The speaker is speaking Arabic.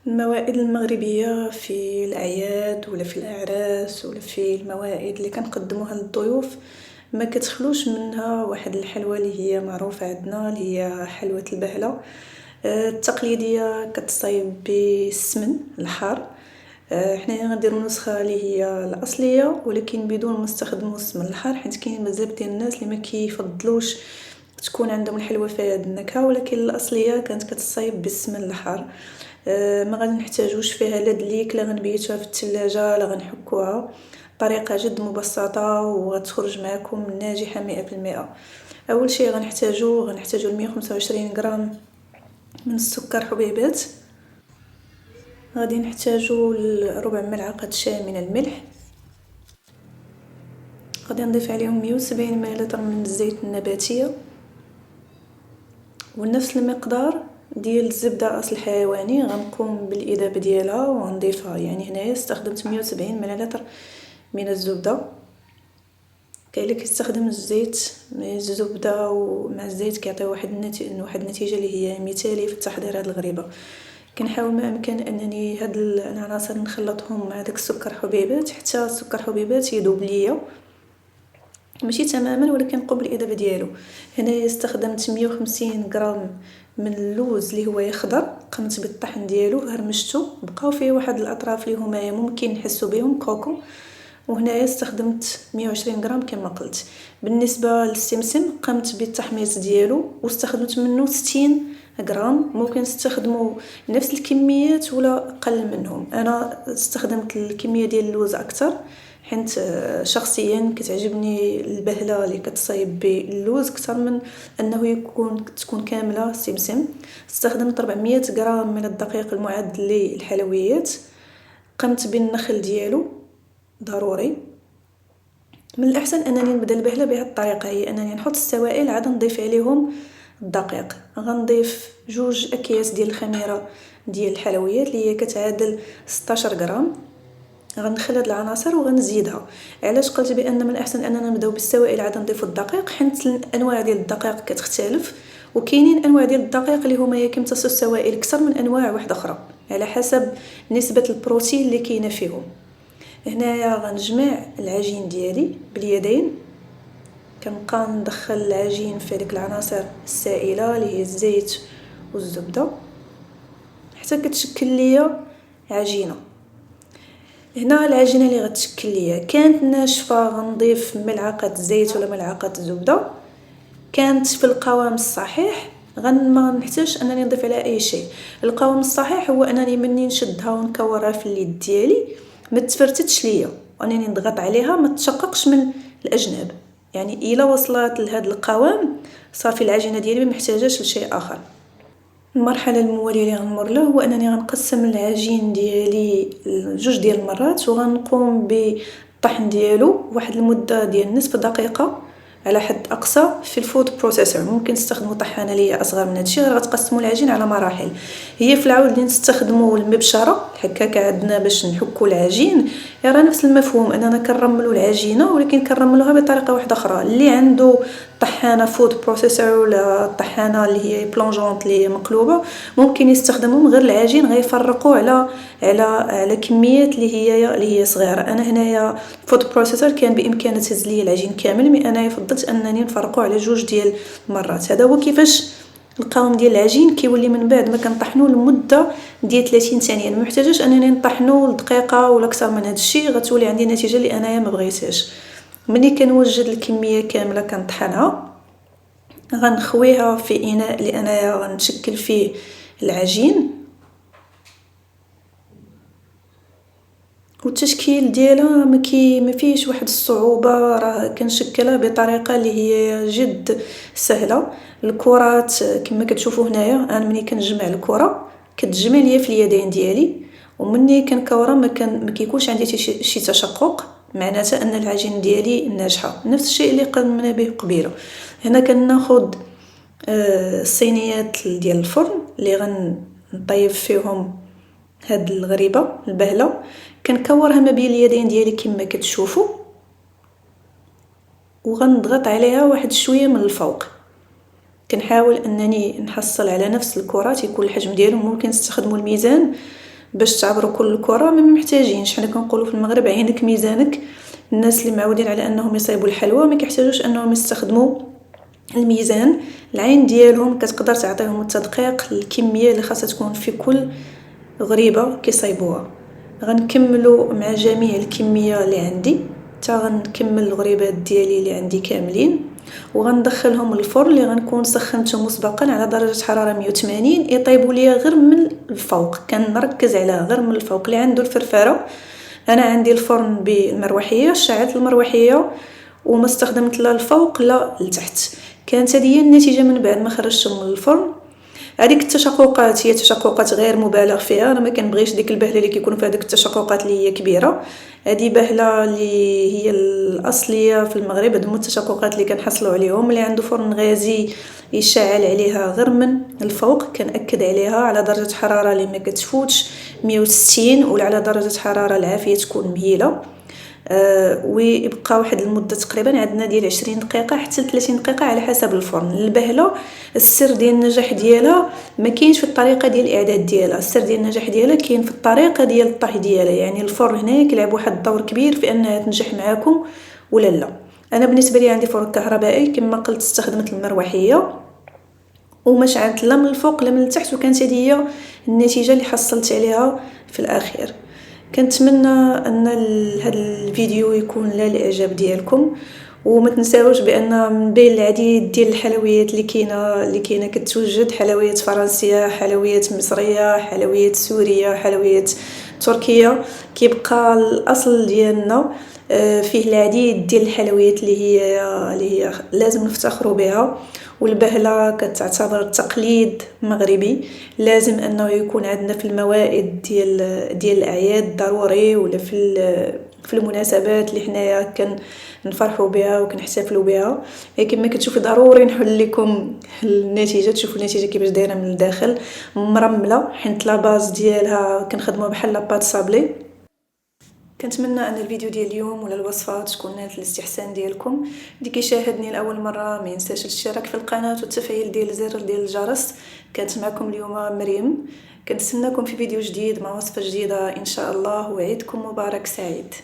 الموائد المغربية في الأعياد ولا في الأعراس ولا في الموائد اللي كنقدموها للضيوف ما كتخلوش منها واحد الحلوى اللي هي معروفة عندنا، اللي هي حلوة البهلة. التقليدية كتصايب بالسمن الحار. حنايا غنديرو نسخة اللي هي الأصلية ولكن بدون ما نستخدمو السمن الحار، حيت كاين بزاف ديال الناس اللي ما كيفضلوش تكون عندهم الحلوى فيها هاد النكهة، ولكن الأصلية كانت كتصايب بالسمن الحار. ما غادي نحتاجوش فيها لا دليك، لا غنبيتوها في الثلاجة، لا غنحكوها. طريقة جد مبسطة وغتخرج معكم ناجحة 100%. اول شيء غنحتاجو 125 غرام من السكر حبيبات. غادي نحتاجو ربع ملعقة شاي من الملح. غادي نضيف عليهم 170 مل من الزيت النباتية، ونفس المقدار ديال الزبدة اصل حيواني غنقوم بالاذابه ديالها ونضيفها. يعني هنايا استخدمت 170 مل من الزبده. كاين اللي كيستخدم الزيت، الزبده ومع الزيت كيعطي واحد النتيجه اللي هي مثاليه في التحضير هذه الغريبه. كنحاول ما امكن انني هاد العناصر نخلطهم مع داك السكر حبيبات حتى السكر حبيبات يذوب ليا، ماشي تماما ولكن قبل الاذابه ديالو. هنا استخدمت 150 غرام من اللوز اللي هو يخضر، قمت بالطحن ديالو، هرمشته، بقاو فيه واحد الاطراف اللي هما ممكن نحسوا بهم كوكو. وهنايا استخدمت 120 غرام كما قلت. بالنسبه للسمسم قمت بالتحميص ديالو واستخدمت منه 60 غرام. ممكن تستخدموا نفس الكميات ولا اقل منهم. انا استخدمت الكميه ديال اللوز اكثر حيت شخصيا كتعجبني البهله اللي كتصايب باللوز اكثر من انه تكون كامله سمسم. استخدمت 400 غرام من الدقيق المعد للحلويات. قمت بالنخل ديالو ضروري. من الاحسن انني نبدا البهله بهذه الطريقه، هي انني نحط السوائل عاد نضيف عليهم الدقيق. غنضيف 2 اكياس ديال الخميره ديال الحلويات اللي هي كتعادل 16 غرام. غنخلط العناصر وغنزيدها. علاش قلت بان من الاحسن اننا نبداو بالسوائل عاد نضيفوا الدقيق؟ حيت الانواع ديال الدقيق كتختلف، وكاينين انواع ديال الدقيق اللي هما يمتصوا السوائل اكثر من انواع واحده اخرى على حسب نسبه البروتين اللي كاينه فيهم. هنايا غنجمع العجين ديالي باليدين. كنبقى ندخل العجين في ديك العناصر السائله اللي هي الزيت والزبده حتى كتشكل ليا عجينه. هنا العجينه اللي غتشكل ليا كانت ناشفه غنضيف ملعقه زيت ولا ملعقه زبده. كانت في القوام الصحيح ما نحتاجش انني نضيف عليها اي شيء. القوام الصحيح هو انني مني نشدها ونكورها في اليد ديالي ما تفرتتش ليا، وانني نضغط عليها ما تشققش من الاجناب. يعني الا وصلت لهذا القوام صافي العجينه ديالي ما محتاجاش لشيء اخر. المرحله المواليه اللي غنمر له هو انني غنقسم العجين ديالي لجوج ديال المرات، وغنقوم بالطحن ديالو واحد المده ديال نصف دقيقه على حد اقصى في الفود بروسيسور. ممكن تستخدموا طحانه اللي اصغر من هادشي، غير غتقسموا العجين على مراحل. هي في العود اللي نستخدموا المبشره الحكاكه عندنا باش نحكوا العجين، راه نفس المفهوم اننا كنرملوا العجينه، ولكن كنرملوها بطريقه واحده اخرى. اللي عنده طحانه فود بروسيسور ولا طحانه اللي هي بلونجونط اللي هي مقلوبه ممكن يستخدموا غير العجين، غيفرقوا على كميات اللي هي صغيره. انا هنايا فود بروسيسور كان بامكاني تهز لي العجين كامل، مي انا فضلت انني نفرقوا على جوج ديال المرات. هذا هو كيفاش القوام ديال العجين كيولي من بعد ما كنطحنوه لمده ديال 30 ثانيه. ما محتاجاش انني نطحنوه لدقيقه ولا اكثر من هذا الشيء، غتولي عندي النتيجه اللي انايا ما بغيتهاش. ملي كنوجد الكميه كامله كنطحنها، غنخويها في اناء اللي انايا غنشكل فيه العجين. والتشكيل ديالها ما فيش واحد الصعوبه، راه كنشكلها بطريقه اللي هي جد سهله. الكرات كما كتشوفوا هنايا، انا ملي كنجمع الكره كتجمع ليا في اليدين ديالي، ومني كنكورها ما كيكونش عندي شي تشقق، معناتها ان العجين ديالي ناجحه. نفس الشيء اللي قمنا به قبيله. هنا كناخذ الصينيات ديال الفرن اللي غنطيب فيهم هاد الغريبه البهله. كنكورها ما بين اليدين ديالي كما كتشوفوا، وغنضغط عليها واحد شويه من الفوق. كنحاول انني نحصل على نفس الكرات يكون الحجم ديالهم. ممكن تستخدموا الميزان باش تعبروا كل كره ما محتاجينش. حنا كنقولوا في المغرب عينك ميزانك. الناس اللي معودين على انهم يصايبوا الحلوى ما كيحتاجوش انهم يستخدموا الميزان. العين ديالهم كتقدر تعطيهم التدقيق الكميه اللي خاصها تكون في كل غريبه كيصايبوها. غنكملوا مع جميع الكميه اللي عندي حتى غنكمل الغريبات ديالي اللي عندي كاملين، وغندخلهم للفرن اللي غنكون سخنته مسبقا على درجه حراره 180 يطيبوا ليا غير من الفوق. كنركز على غير من الفوق. اللي عنده الفرفره، انا عندي الفرن بالمروحيه، شعلت المروحيه وما استخدمت لا الفوق لا لتحت. كانت هذه النتيجه من بعد ما خرجتهم من الفرن. هذيك التشققات هي تشققات غير مبالغ فيها، انا ما كنبغيش ديك البهله اللي كيكون فيها ديك التشققات اللي هي كبيره. هذه بهله اللي هي الاصليه في المغرب. هادو التشققات اللي كنحصلوا عليهم. اللي عنده فرن غازي يشعل عليها غير من الفوق، كنأكد عليها على درجه حراره اللي ما كتفوتش 160 ولا على درجه حراره العافيه تكون مهيله. ويبقى واحد المده تقريبا عندنا ديال 20 دقيقه حتى 30 دقيقه على حسب الفرن. البهله السر ديال النجاح ديالها ما كاينش في الطريقه ديال الاعداد ديالها، السر ديال النجاح ديالها كاين في الطريقه ديال الطهي ديالها. يعني الفرن هنا كيلعب واحد الدور كبير في انها تنجح معاكم ولا لا. انا بالنسبه لي عندي فرن كهربائي كما قلت، استخدمت المروحيه وما شعلت لا من الفوق لا من التحت، وكانت هذه هي النتيجه اللي حصلت عليها في الاخير. كنتمنى ان هذا الفيديو يكون للاعجاب ديالكم، وما تنساوش بان من بين العديد ديال الحلويات اللي كاينه كتوجد حلويات فرنسيه، حلويات مصريه، حلويات سوريه، حلويات تركيه، كيبقى الاصل ديالنا فيه العديد ديال الحلويات اللي هي لازم نفتخروا بها. والبهله كتعتبر تقليد مغربي، لازم انه يكون عندنا في الموائد ديال الاعياد ضروري، ولا في المناسبات اللي حنايا كنفرحوا بها وكنحتفلوا بها. كما كتشوفوا ضروري نحل لكم النتيجه، تشوفوا النتيجه كيفاش دايره من الداخل مرمله، حيت لا باز ديالها كنخدموا بحال لاباط صابلي. كنتمنى ان الفيديو ديال اليوم ولا الوصفه تكون نالت الاستحسان ديالكم. اللي كيشاهدني لاول مره ما ينساش الاشتراك في القناه وتفعيل ديال زر ديال الجرس. كانت معكم اليوم مريم، كنتسناكم في فيديو جديد مع وصفه جديده ان شاء الله، وعيدكم مبارك سعيد.